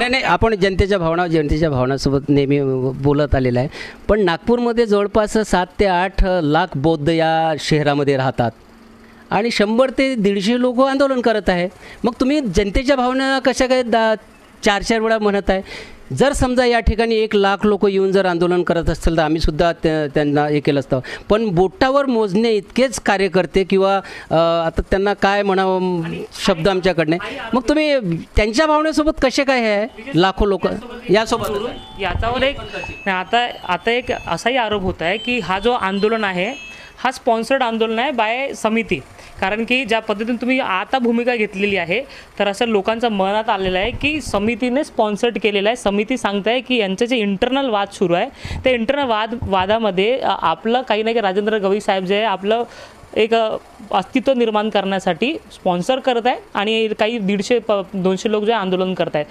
नाही नाही, आपण जनतेच्या भावनासोबत नेहमी बोलत आलेलं आहे. पण नागपूरमध्ये जवळपास 7 ते 8 लाख बौद्ध या शहरामध्ये राहतात आणि 100 ते 150 लोक आंदोलन करत आहे. मग तुम्ही जनतेच्या भावना कशा काय 4-4 वेळा म्हणत आहे? जर समजा या ठिकाणी 1 लाख लोक येऊन जर आंदोलन करत असतील तर आम्हीसुद्धा त्यांना हे केलं असतं. पण बोटावर मोजणे इतकेच कार्यकर्ते किंवा आता त्यांना काय म्हणावं शब्द आमच्याकडनं, मग तुम्ही त्यांच्या भावनेसोबत कसे काय आहे लाखो लोक यासोबत? याच्यावर एक आता एक असाही आरोप होत आहे की हा जो आंदोलन आहे हा स्पॉन्सर्ड आंदोलन आहे बाय समिती. कारण की ज्या पद्धतीने तुम्ही आता भूमिका घेतलेली आहे तर असं लोकांच्या मनात आलेलं आहे की समितीने स्पॉन्सर्ड केलेलं आहे. समिती सांगत आहे की यांचे जे इंटरनल वाद सुरू आहे त्या इंटरनल वादामध्ये आपलं काही ना काही राजेंद्र गवई साहेब जे आहे आपलं एक अस्तित्व निर्माण करण्यासाठी स्पॉन्सर करत आहे आणि काही 150-200 लोक जे आंदोलन करत आहेत.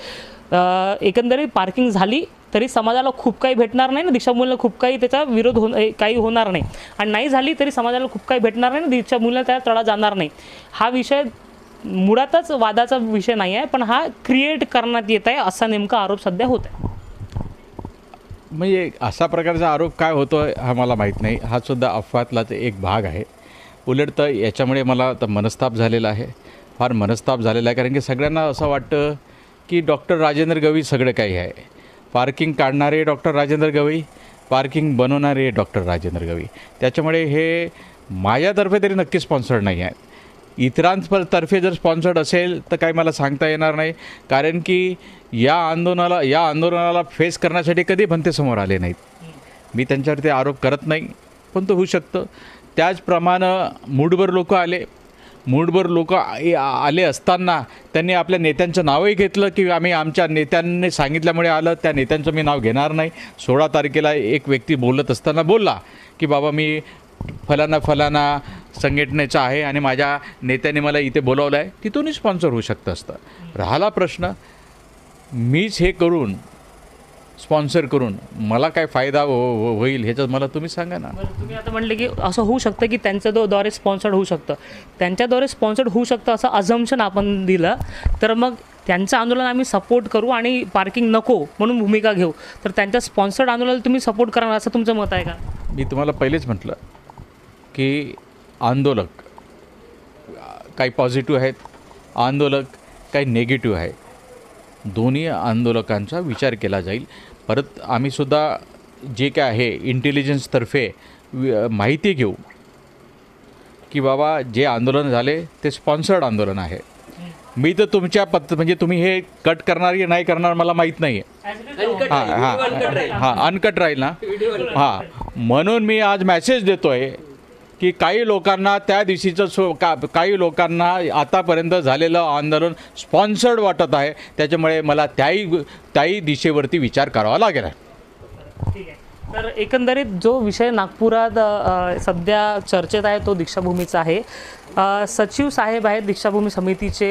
एकंदरीत पार्किंग झाली तरी समाजाला खूप काही भेटणार नाही ना, दीक्षाभूमीला खूप काही त्याचा विरोध काही होणार नाही, आणि नाही झाली तरी समाजाला खूप काही भेटणार नाही ना, दीक्षाभूमीला त्या तडा जाणार नाही. हा विषय मुळातच वादाचा विषय नाही आहे, पण हा क्रिएट करण्यात येत आहे असा नेमका आरोप सध्या होत आहे. म्हणजे अशा प्रकारचा आरोप काय होतो हा मला माहीत नाही. हा सुद्धा अफवातलाच एक भाग आहे. उलट तर याच्यामुळे मला तर मनस्ताप झालेला आहे, फार मनस्ताप झालेला आहे. कारण की सगळ्यांना असं वाटतं की डॉक्टर राजेंद्र गवई सगळं काही आहे. पार्किंग काढणारे डॉक्टर राजेंद्र गवई, पार्किंग बनवणारे डॉक्टर राजेंद्र गवई. त्याच्यामुळे हे माझ्यातर्फे तरी नक्की स्पॉन्सर्ड नाही आहे. इतरांतर्फे जर स्पॉन्सर्ड असेल तर काही मला सांगता येणार नाही. कारण की या आंदोलनाला फेस करण्यासाठी कधी भंते समोर आले नाहीत. मी त्यांच्यावरती आरोप करत नाही, पण तो होऊ शकतं. त्याचप्रमाणे मूठभर लोक आले असताना त्यांनी आपल्या नेत्यांचं नावही घेतलं की आम्ही आमच्या नेत्यांनी सांगितल्यामुळे आलं, त्या नेत्यांचं मी नाव घेणार नाही. 16 तारखेला एक व्यक्ती बोलत असताना बोलला की बाबा मी फलाना संघटनेचा आहे आणि माझ्या नेत्याने मला इथे बोलावलं आहे, तिथूनही स्पॉन्सर होऊ शकतं असतं. राहिला प्रश्न मीच हे करून स्पॉन्सर करून मला काय फायदा होईल ह्याच्यात मला तुम्ही सांगा ना. तुम्ही आता म्हणले की असं होऊ शकतं की त्यांच्याद्वारे स्पॉन्सर्ड होऊ शकतं, त्यांच्याद्वारे स्पॉन्सर्ड होऊ शकतं असं अझम्पशन आपण दिलं तर मग त्यांचं आंदोलन आम्ही सपोर्ट करू आणि पार्किंग नको म्हणून भूमिका घेऊ, तर त्यांच्या स्पॉन्सर्ड आंदोलनाला तुम्ही सपोर्ट करणार असं तुमचं मत आहे का? मी तुम्हाला पहिलेच म्हटलं की आंदोलक काही पॉझिटिव्ह आहेत, आंदोलक काही नेगेटिव्ह आहे. दोन्ही आंदोलकांचा विचार केला जाईल. परत आम्हीसुद्धा जे काय आहे इंटेलिजन्सतर्फे माहिती घेऊ की बाबा जे आंदोलन झाले ते स्पॉन्सर्ड आंदोलन आहे. मी तर तुमच्या म्हणजे तुम्ही हे कट करणार की नाही करणार मला माहीत नाही आहे. हां अनकट राहील ना. हां म्हणून मी आज मेसेज देतो आहे की काही लोकांना त्या दिवशीचं काही लोकांना आतापर्यंत झालेलं आंदोलन स्पॉन्सर्ड वाटत आहे. त्याच्यामुळे मला त्याही दिशेवरती विचार करावा लागेल. ठीक आहे. तर एकंदरीत जो विषय नागपुरात सध्या चर्चेत आहे तो दीक्षाभूमीचा आहे. सचिव साहेब आहेत दीक्षाभूमी समितीचे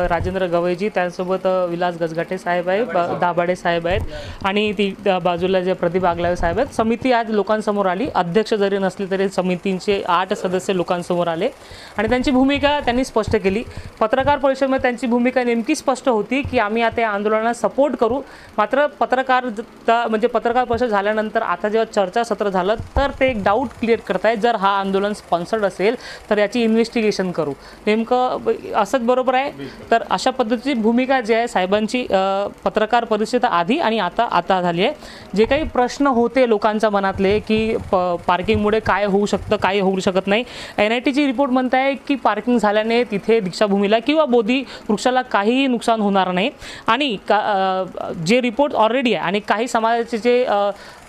राजेंद्र गवईजी, त्यासोबत विलास गजघाटे साहेब आहेत, दाभाडे साहेब आहेत आणि ती बाजूला जे प्रतिभा आगलावे साहेब आहेत. समिती आज लोकांसमोर आली. अध्यक्ष जरी नसले तरी समितींचे 8 सदस्य लोकांसमोर आले आणि त्यांची भूमिका त्यांनी स्पष्ट केली. पत्रकार परिषदेमध्ये त्यांची भूमिका नेमकी स्पष्ट होती की आम्ही आता या आंदोलनाला सपोर्ट करू. मात्र पत्रकार परिषद झाल्यानंतर आता जेव्हा चर्चासत्र झालं तर ते एक डाऊट क्लिअर करतायत, जर हा आंदोलन स्पॉन्सर्ड असेल तर याची इन्व्हेस्टिगेशन करू. नेमकं असंच बरोबर आहे? तर अशा पद्धतीची भूमिका जी आहे साहेबांची पत्रकार परिषद आधी आणि आता झाली आहे. जे काही प्रश्न होते लोकांच्या मनातले की पार्किंगमुळे काय होऊ शकतं काय होऊ शकत नाही, NITची रिपोर्ट म्हणत आहे की पार्किंग झाल्याने तिथे दीक्षाभूमीला किंवा बोधी वृक्षाला काहीही नुकसान होणार नाही. आणि जे रिपोर्ट ऑलरेडी आहे आणि काही समाजाचे जे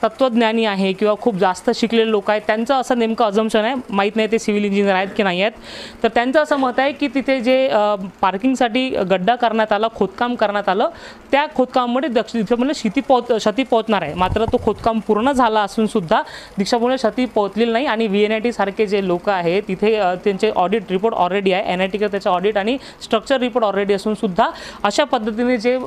तत्त्वज्ञानी आहे किंवा खूप जास्त शिकलेले लोक आहेत त्यांचं असं नेमकं अझम्पशन आहे, माहीत नाही ते सिव्हिल इंजिनियर आहेत की नाही आहेत, तर त्यांचं असं मत आहे की तिथे जे पार्किंगसाठी गड्डा करण्यात आला, खोदकाम करण्यात आलं, त्या खोदकामामुळे दीक्षाभूमीला क्षती पोहोचणार आहे. मात्र तो खोदकाम पूर्ण झाला असून सुद्धा दीक्षाभूमीला क्षती पोहोचलेली नाही. आणि VNIT सारखे जे लोक आहेत तिथे त्यांचे ऑडिट रिपोर्ट ऑलरेडी आहे, NITकडे त्याचा ऑडिट आणि स्ट्रक्चर रिपोर्ट ऑलरेडी असून सुद्धा अशा पद्धतीने जे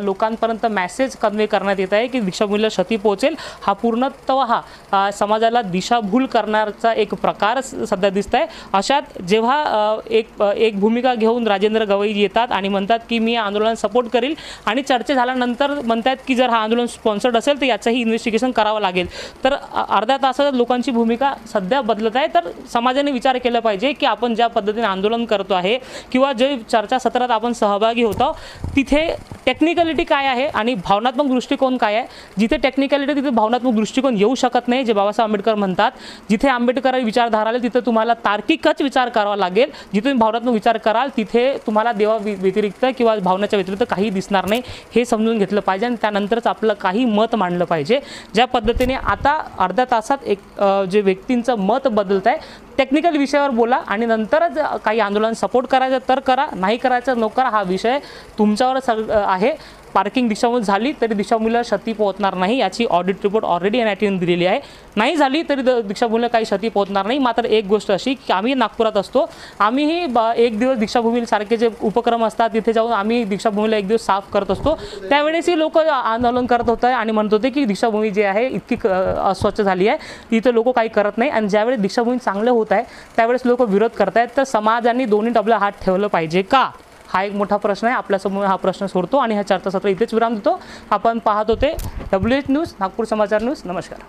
लोकांपर्यंत मेसेज कन्वे करण्यात येत आहे की दीक्षाभूमीला क्षती पोहोचेल, हा पूर्णतः हा समाजाला दिशाभूल करण्याचा एक प्रकार सध्या दिसत आहे. अशात जेव्हा एक भूमिका घेऊन राजेंद्र गवई येतात आणि म्हणतात की मी या आंदोलनाला सपोर्ट करील आणि चर्चा झाल्यानंतर म्हणतात की जर हा आंदोलन स्पॉन्सर्ड असेल तर याचंही इन्व्हेस्टिगेशन करावं लागेल. तर अर्ध्या तासात लोकांची भूमिका सध्या बदलत आहे. तर समाजाने विचार केला पाहिजे की आपण ज्या पद्धतीने आंदोलन करतो आहे किंवा जे चर्चा सत्रात आपण सहभागी होतो तिथे टेक्निकॅलिटी काय आहे आणि भावनात्मक दृष्टिकोन काय आहे. जिथे टेक्निकॅलिटी तिथे भावनात्मक दृष्टिकोन येऊ शकत नाही, जे बाबासाहेब आंबेडकर म्हणतात. जिथे आंबेडकर विचारधारा आले तिथे तुम्हाला तार्किकच विचार करावा लागेल. जिथे तुम्ही भावनात्मक विचार कराल तिथे तुम्हाला देवा व्यतिरिक्त किंवा भावनाच्या व्यतिरिक्त काही दिसणार नाही. हे समजून घेतलं पाहिजे आणि त्यानंतरच आपलं काही मत मांडलं पाहिजे. ज्या पद्धतीने आता अर्ध्या तासात जे व्यक्तींचं मत बदलत आहे, टेक्निकल विषयावर बोला आणि नंतरच काही आंदोलन सपोर्ट करायचं तर करा, नाही करायचं नको करा. हा विषय तुमच्यावर आहे. पार्किंग दिशाभूल झाली तरी दिशाभूलीला क्षती पोहोचणार नाही याची ऑडिट रिपोर्ट ऑलरेडी NIT दिलेली आहे. नाही झाली तरी दीक्षाभूमीला काही क्षती पोहोचणार नाही. मात्र एक गोष्ट अशी की आम्ही नागपुरात असतो, आम्हीही एक दिवस दीक्षाभूमीसारखे जे उपक्रम असतात तिथे जाऊन आम्ही दीक्षाभूमीला एक दिवस साफ करत असतो. त्यावेळेसही लोक आंदोलन करत होते आणि म्हणत होते की दीक्षाभूमी जी आहे इतकी अस्वच्छ झाली आहे, तिथे लोक काही करत नाही. आणि ज्यावेळेस दीक्षाभूमी चांगलं होत आहे त्यावेळेस लोक विरोध करत आहेत. तर समाजाने दोन्ही डबला हात ठेवलं पाहिजे का, हा एक मोठा प्रश्न आहे. आपल्यासमोर हा प्रश्न सोडतो आणि हा चर्चासत्र इथेच विराम देतो. आपण पाहत होते WH न्यूज, नागपूर समाचार न्यूज. नमस्कार.